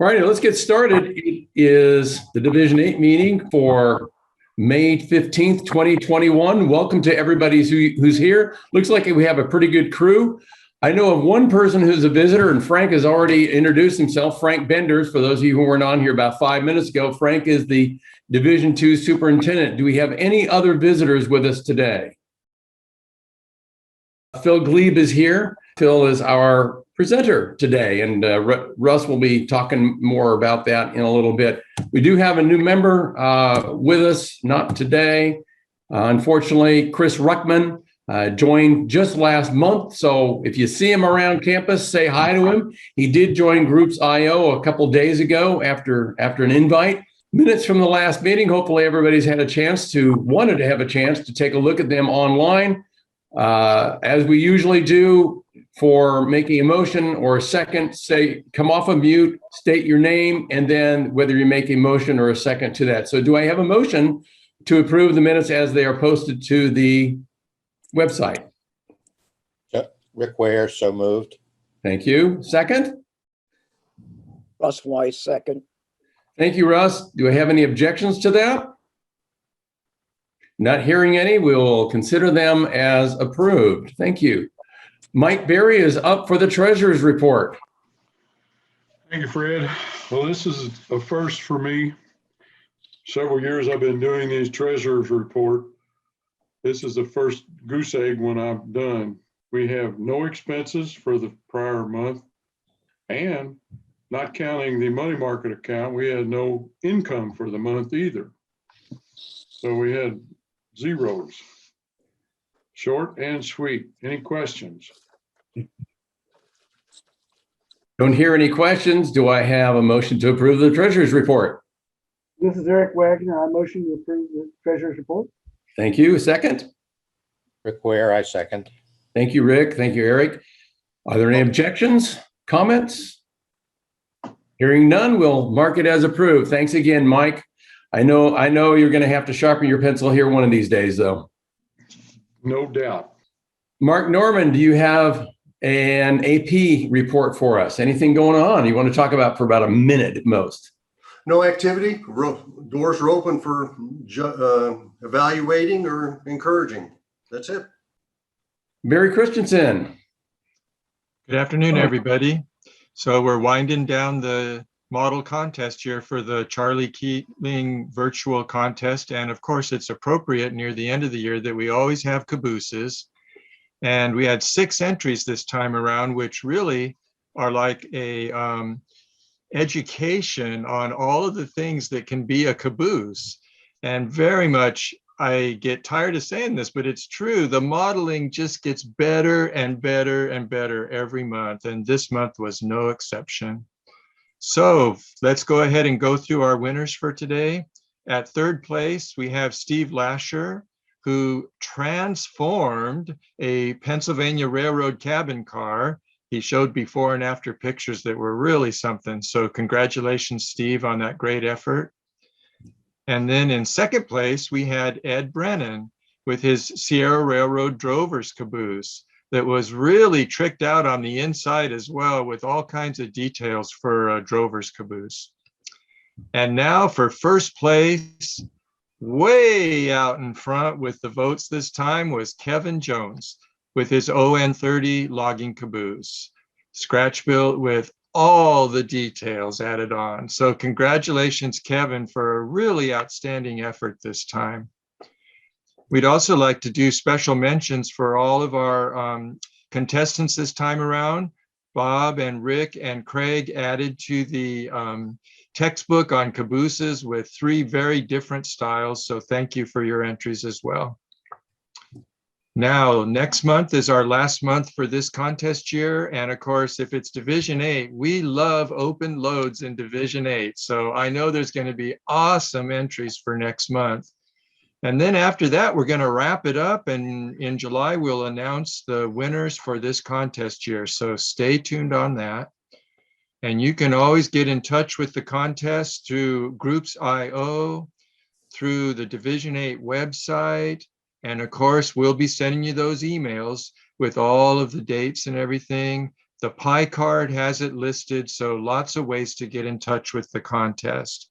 All right, let's get started. It is the Division 8 meeting for May 15th, 2021. Welcome to everybody who's here. Looks like we have a pretty good crew. I know of one person who's a visitor, and Frank has already introduced himself, Frank Benders. For those of you who weren't on here about 5 minutes ago, Frank is the Division 2 superintendent. Do we have any other visitors with us today? Phil Glebe is here. Phil is our presenter today, and Russ will be talking more about that in a little bit. We do have a new member with us, not today. Unfortunately, Chris Ruckman joined just last month, so if you see him around campus, say hi to him. He did join Groups IO a couple days ago after an invite. Minutes from the last meeting. Hopefully everybody's wanted to have a chance to take a look at them online. As we usually do, for making a motion or a second, come off of mute, state your name, and then whether you make a motion or a second to that. So do I have a motion to approve the minutes as they are posted to the website? Rick Ware, so moved. Thank you. Second? Russ Weiss, second. Thank you, Russ. Do I have any objections to that? Not hearing any, we will consider them as approved. Thank you. Mike Berry is up for the treasurer's report. Thank you, Fred. Well, this is a first for me. Several years I've been doing these treasurer's report. This is the first goose egg one I've done. We have no expenses for the prior month, and not counting the money market account, we had no income for the month either. So we had zeros. Short and sweet. Any questions? Don't hear any questions. Do I have a motion to approve the treasurer's report? This is Eric Wagner. I motion to approve the treasurer's report. Thank you. Second? Rick Ware, I second. Thank you, Rick. Thank you, Eric. Are there any objections, comments? Hearing none, we'll mark it as approved. Thanks again, Mike. I know you're going to have to sharpen your pencil here one of these days, though. No doubt. Mark Norman, do you have an AP report for us? Anything going on you want to talk about for about a minute at most? No activity. Doors are open for evaluating or encouraging. That's it. Barry Christensen. Good afternoon, everybody. So we're winding down the model contest here for the Charlie Keating virtual contest. And of course, it's appropriate near the end of the year that we always have cabooses. And we had 6 entries this time around, which really are like a education on all of the things that can be a caboose. And very much, I get tired of saying this, but it's true. The modeling just gets better and better and better every month. And this month was no exception. So let's go ahead and go through our winners for today. At third place, we have Steve Lasher, who transformed a Pennsylvania Railroad cabin car. He showed before and after pictures that were really something. So congratulations, Steve, on that great effort. And then in second place, we had Ed Brennan with his Sierra Railroad Drover's caboose that was really tricked out on the inside as well, with all kinds of details for a drover's caboose. And now for first place, way out in front with the votes this time, was Kevin Jones with his ON30 logging caboose, scratch built with all the details added on. So congratulations, Kevin, for a really outstanding effort this time. We'd also like to do special mentions for all of our contestants this time around. Bob and Rick and Craig added to the textbook on cabooses with 3 very different styles. So thank you for your entries as well. Now, next month is our last month for this contest year. And of course, if it's Division 8, we love open loads in Division 8. So I know there's going to be awesome entries for next month. And then after that, we're going to wrap it up. And in July, we'll announce the winners for this contest year. So stay tuned on that. And you can always get in touch with the contest through Groups IO, through the Division 8 website. And of course, we'll be sending you those emails with all of the dates and everything The pie card has it listed, so lots of ways to get in touch with the contest.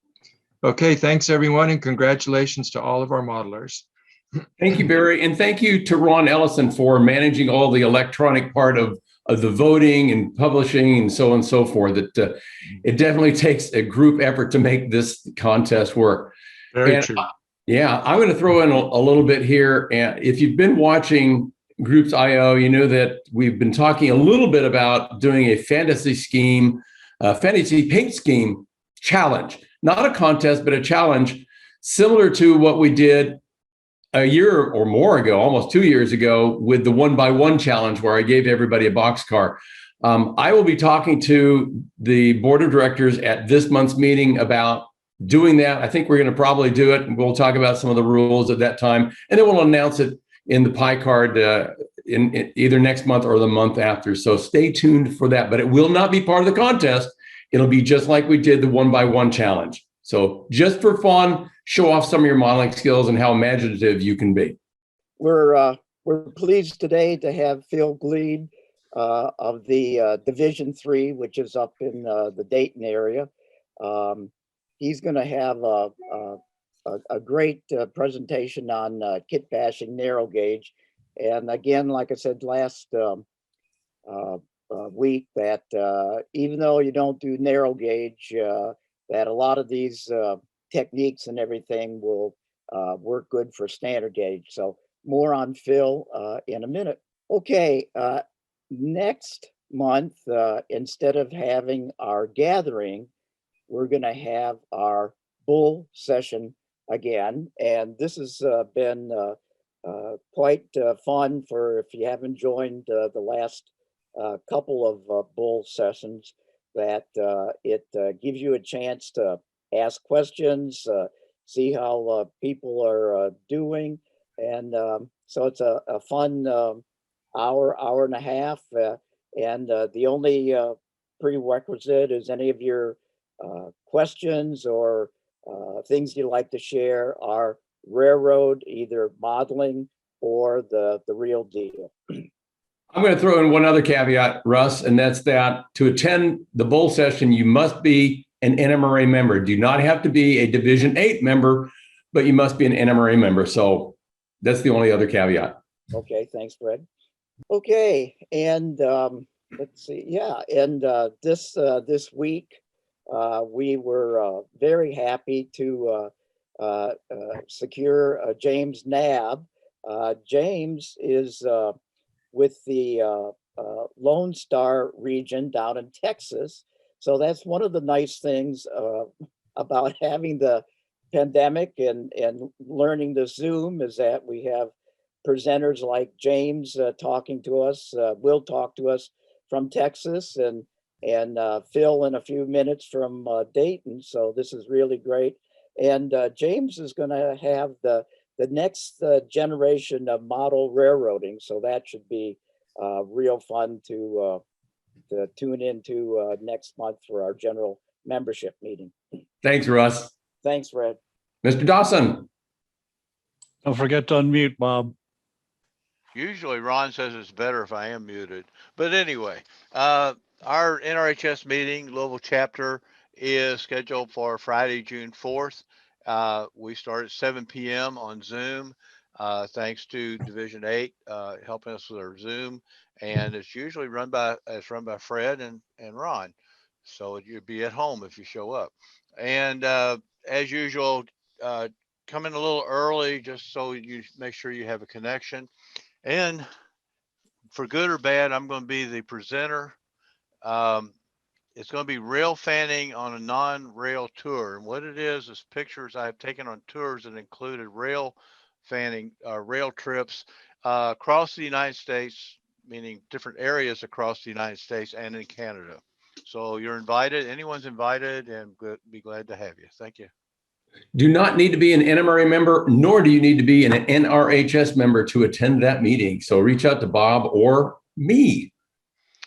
Okay, thanks everyone, and congratulations to all of our modelers. Thank you, Barry. And thank you to Ron Ellison for managing all the electronic part of the voting and publishing and so on and so forth. That it definitely takes a group effort to make this contest work. Very And, true. Yeah, I'm going to throw in a little bit here. And if you've been watching Groups IO, you know that we've been talking a little bit about doing a fantasy paint scheme challenge, not a contest, but a challenge similar to what we did a year or more ago, almost 2 years ago, with the 1x1 challenge, where I gave everybody a boxcar. I will be talking to the board of directors at this month's meeting about doing that. I think we're going to probably do it, and we'll talk about some of the rules at that time, and then we'll announce it in the pie card in either next month or the month after. So stay tuned for that, but it will not be part of the contest. It'll be just like we did the 1x1 challenge. So just for fun, show off some of your modeling skills and how imaginative you can be. We're pleased today to have Phil Gleed of the Division 3, which is up in the Dayton area. He's going to have a great presentation on kit bashing narrow gauge. And again, like I said last week, that even though you don't do narrow gauge, that a lot of these techniques and everything will work good for standard gauge. So more on Phil in a minute. Okay, next month, instead of having our gathering, we're going to have our bull session again. And this has been quite fun for, if you haven't joined the last couple of bull sessions, that it gives you a chance to ask questions, see how people are doing. And so it's a fun hour and a half. And the only prerequisite is any of your questions or things you'd like to share are railroad, either modeling or the real deal. I'm going to throw in one other caveat, Russ, and that's that to attend the bull session, you must be an NMRA member. Do not have to be a Division 8 member, but you must be an NMRA member. So that's the only other caveat. Okay, thanks, Fred. Okay, and let's see, yeah, and this week we were very happy to secure James Knabb. James is with the Lone Star region down in Texas. So that's one of the nice things about having the pandemic and learning the Zoom, is that we have presenters like James talking to us, will talk to us from Texas, and Phil in a few minutes from Dayton. So this is really great. And James is going to have the next generation of model railroading. So that should be real fun to tune into next month for our general membership meeting. Thanks, Russ. Thanks, Fred. Mr. Dawson. Don't forget to unmute, Bob. Usually Ron says it's better if I am muted. But anyway, our NRHS meeting, Louisville chapter, is scheduled for Friday, June 4th. We start at 7 p.m. on Zoom. Thanks to Division 8 helping us with our Zoom. And it's usually run by Fred and Ron. So you'll be at home if you show up. And as usual, come in a little early just so you make sure you have a connection. And for good or bad, I'm going to be the presenter. It's going to be rail fanning on a non-rail tour. And what it is pictures I've taken on tours that included rail fanning, rail trips across the United States, meaning different areas across the United States and in Canada. So you're invited. Anyone's invited, and be glad to have you. Thank you. Do not need to be an NMRA member, nor do you need to be an NRHS member to attend that meeting. So reach out to Bob or me.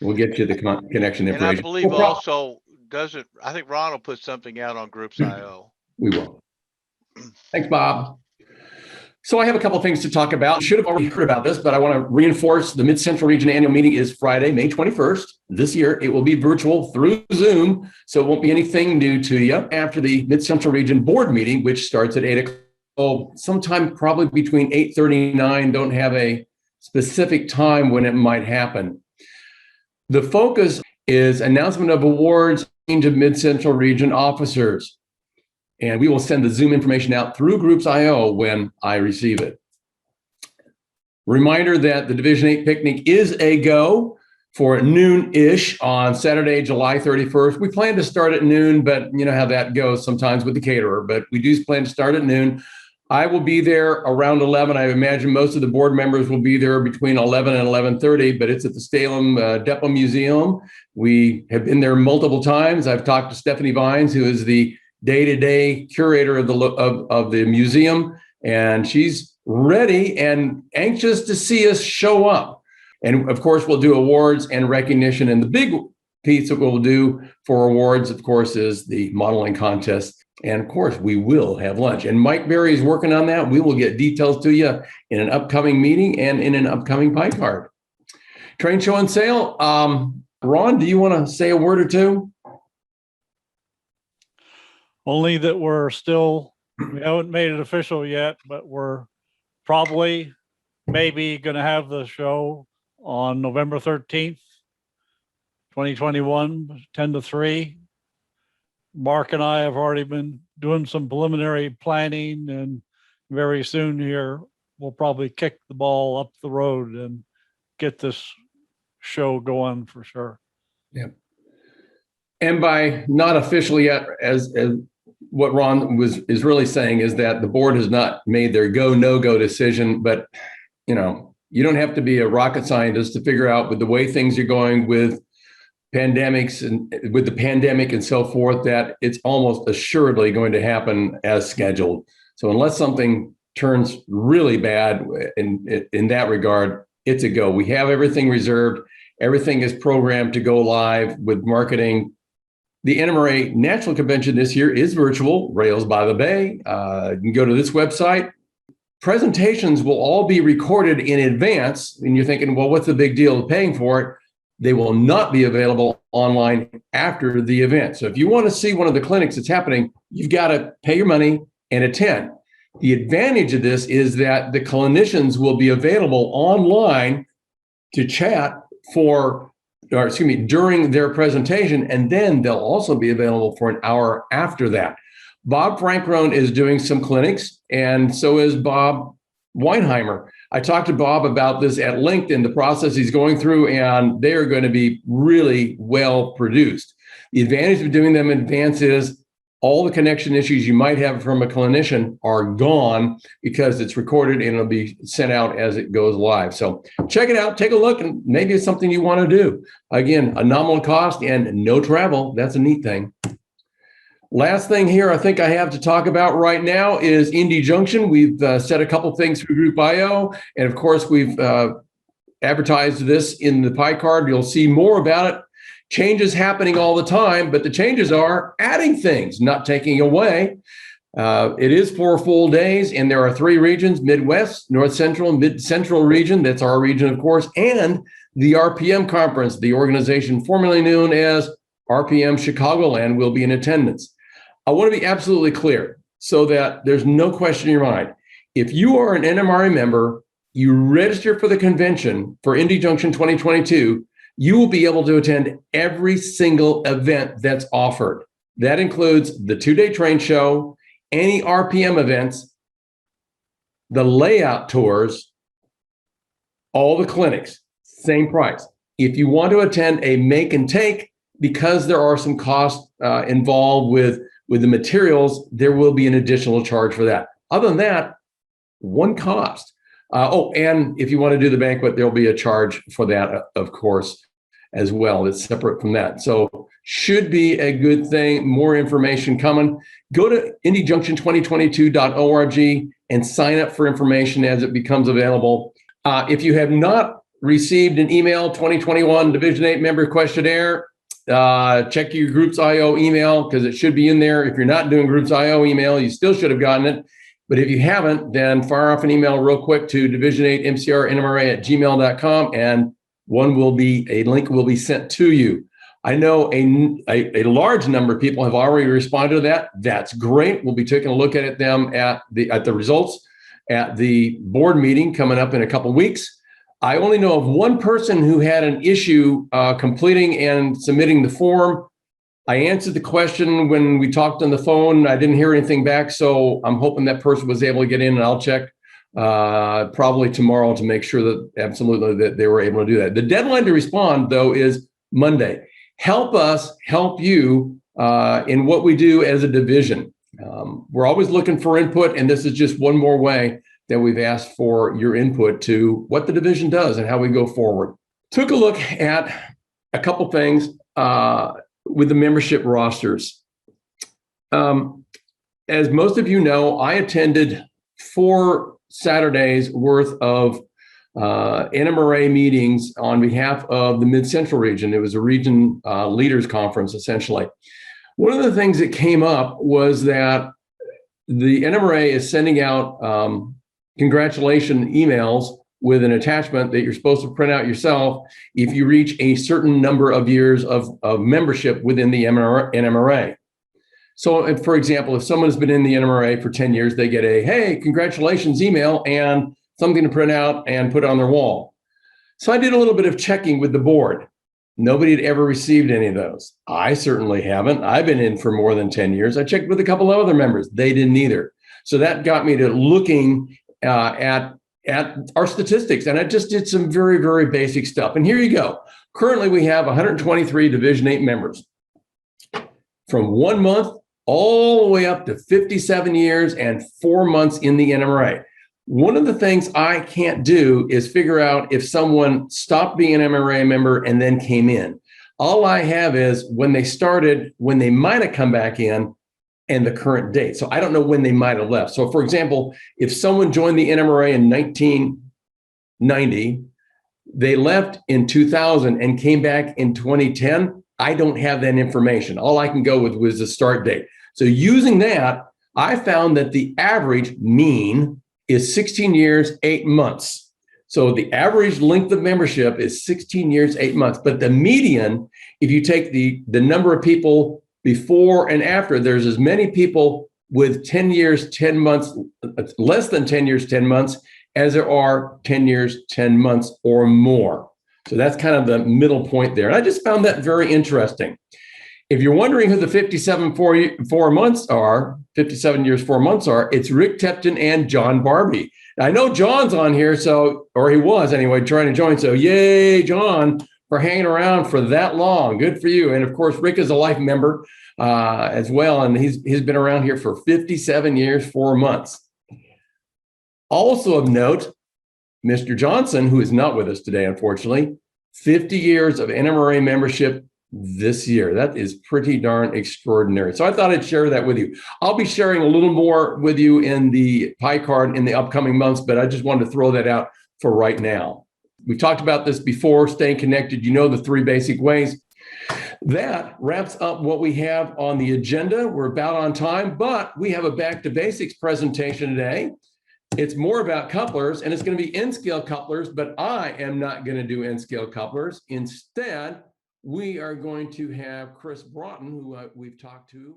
We'll get you the connection information. And I believe also I think Ron will put something out on Groups IO. We will. Thanks, Bob. So I have a couple of things to talk about. Should have already heard about this, but I want to reinforce the Mid-Central Region annual meeting is Friday, May 21st. This year, it will be virtual through Zoom, so it won't be anything new to you. After the Mid-Central Region board meeting, which starts at 8 o'clock, sometime probably between 8:30 and 9, don't have a specific time when it might happen. The focus is announcement of awards to Mid-Central Region officers. And we will send the Zoom information out through Groups.io when I receive it. Reminder that the Division 8 picnic is a go for noon-ish on Saturday, July 31st. We plan to start at noon, but you know how that goes sometimes with the caterer, but we do plan to start at noon. I will be there around 11. I imagine most of the board members will be there between 11 and 11:30, but it's at the Salem Depot Museum. We have been there multiple times. I've talked to Stephanie Vines, who is the day-to-day curator of the museum, and she's ready and anxious to see us show up. And of course, we'll do awards and recognition. And the big piece that we'll do for awards, of course, is the modeling contest. And of course, we will have lunch. And Mike Berry is working on that. We will get details to you in an upcoming meeting and in an upcoming pie card. Train show and sale. Ron, do you want to say a word or two? Only that we haven't made it official yet, but we're probably maybe going to have the show on November 13th, 2021, 10 to 3. Mark and I have already been doing some preliminary planning, and very soon here, we'll probably kick the ball up the road and get this show going for sure. Yeah. And by not officially yet, as what Ron is really saying is that the board has not made their go, no-go decision, but you don't have to be a rocket scientist to figure out with the way things are going with pandemics and with the pandemic and so forth, that it's almost assuredly going to happen as scheduled. So unless something turns really bad in that regard, it's a go. We have everything reserved. Everything is programmed to go live with marketing. The Nmra National Convention this year is virtual, Rails by the Bay. You can go to this website. Presentations will all be recorded in advance. And you're thinking, well, what's the big deal of paying for it? They will not be available online after the event. So if you want to see one of the clinics that's happening, you've got to pay your money and attend. The advantage of this is that the clinicians will be available online to chat during their presentation, and then they'll also be available for an hour after that. Bob Frankrone is doing some clinics, and so is Bob Weinheimer. I talked to Bob about this at length in the process he's going through, and they are going to be really well produced. The advantage of doing them in advance is all the connection issues you might have from a clinician are gone because it's recorded and it'll be sent out as it goes live. So check it out, take a look, and maybe it's something you want to do. Again, a nominal cost and no travel. That's a neat thing. Last thing here I think I have to talk about right now is Indy Junction. We've said a couple things through Group.io, and of course we've advertised this in the pie card. You'll see more about it. Changes happening all the time, but the changes are adding things, not taking away. It is 4 full days, and there are 3 regions: Midwest, North Central, Mid-Central region. That's our region, of course, and the RPM conference, the organization formerly known as RPM Chicagoland, will be in attendance. I want to be absolutely clear so that there's no question in your mind. If you are an NMRA member, you register for the convention for Indy Junction 2022, you will be able to attend every single event that's offered. That includes the 2-day train show, any RPM events, the layout tours, all the clinics, same price. If you want to attend a make and take, because there are some costs involved with the materials, there will be an additional charge for that. Other than that, one cost. And if you want to do the banquet, there'll be a charge for that, of course, as well. It's separate from that. So should be a good thing. More information coming. Go to indyjunction2022.org and sign up for information as it becomes available. If you have not received an email 2021 Division 8 member questionnaire, check your Groups.io email because it should be in there. If you're not doing Groups.io email, you still should have gotten it. But if you haven't, then fire off an email real quick to division8mcrnmra@gmail.com, and a link will be sent to you. I know a large number of people have already responded to that. That's great. We'll be taking a look at them at the results at the board meeting coming up in a couple of weeks. I only know of one person who had an issue completing and submitting the form. I answered the question when we talked on the phone. I didn't hear anything back, so I'm hoping that person was able to get in, and I'll check probably tomorrow to make sure that absolutely that they were able to do that. The deadline to respond, though, is Monday. Help us help you in what we do as a division. We're always looking for input, and this is just one more way that we've asked for your input to what the division does and how we go forward. Took a look at a couple things with the membership rosters. As most of you know, I attended 4 Saturdays worth of Nmra meetings on behalf of the Mid-Central region. It was a region leaders conference, essentially. One of the things that came up was that the Nmra is sending out congratulation emails with an attachment that you're supposed to print out yourself if you reach a certain number of years of membership within the Nmra. So, for example, if someone has been in the Nmra for 10 years, they get a, hey, congratulations email and something to print out and put on their wall. So I did a little bit of checking with the board. Nobody had ever received any of those. I certainly haven't. I've been in for more than 10 years. I checked with a couple of other members. They didn't either. So that got me to looking at our statistics, and I just did some very, very basic stuff. And here you go. Currently, we have 123 Division 8 members, from 1 month all the way up to 57 years and 4 months in the Nmra. One of the things I can't do is figure out if someone stopped being an Nmra member and then came in. All I have is when they started, when they might have come back in, and the current date. So I don't know when they might have left. So for example, if someone joined the Nmra in 1990, they left in 2000 and came back in 2010, I don't have that information. All I can go with was the start date. So using that, I found that the average mean is 16 years, 8 months. So the average length of membership is 16 years, 8 months. But the median, if you take the number of people before and after, there's as many people with 10 years, 10 months, less than 10 years, 10 months, as there are 10 years, 10 months or more. So that's kind of the middle point there. And I just found that very interesting. If you're wondering who the 57 years, 4 months are, it's Rick Tepton and John Barbie. Now, I know John's on here, or he was anyway, trying to join. So yay, John, for hanging around for that long. Good for you. And of course, Rick is a life member as well. And he's been around here for 57 years, 4 months. Also of note, Mr. Johnson, who is not with us today, unfortunately, 50 years of Nmra membership this year. That is pretty darn extraordinary. So I thought I'd share that with you. I'll be sharing a little more with you in the pie card in the upcoming months, but I just wanted to throw that out for right now. We've talked about this before, staying connected. You know the 3 basic ways. That wraps up what we have on the agenda. We're about on time, but we have a Back to Basics presentation today. It's more about couplers, and it's going to be N-scale couplers, but I am not going to do N-scale couplers. Instead, we are going to have Chris Broughton, who we've talked to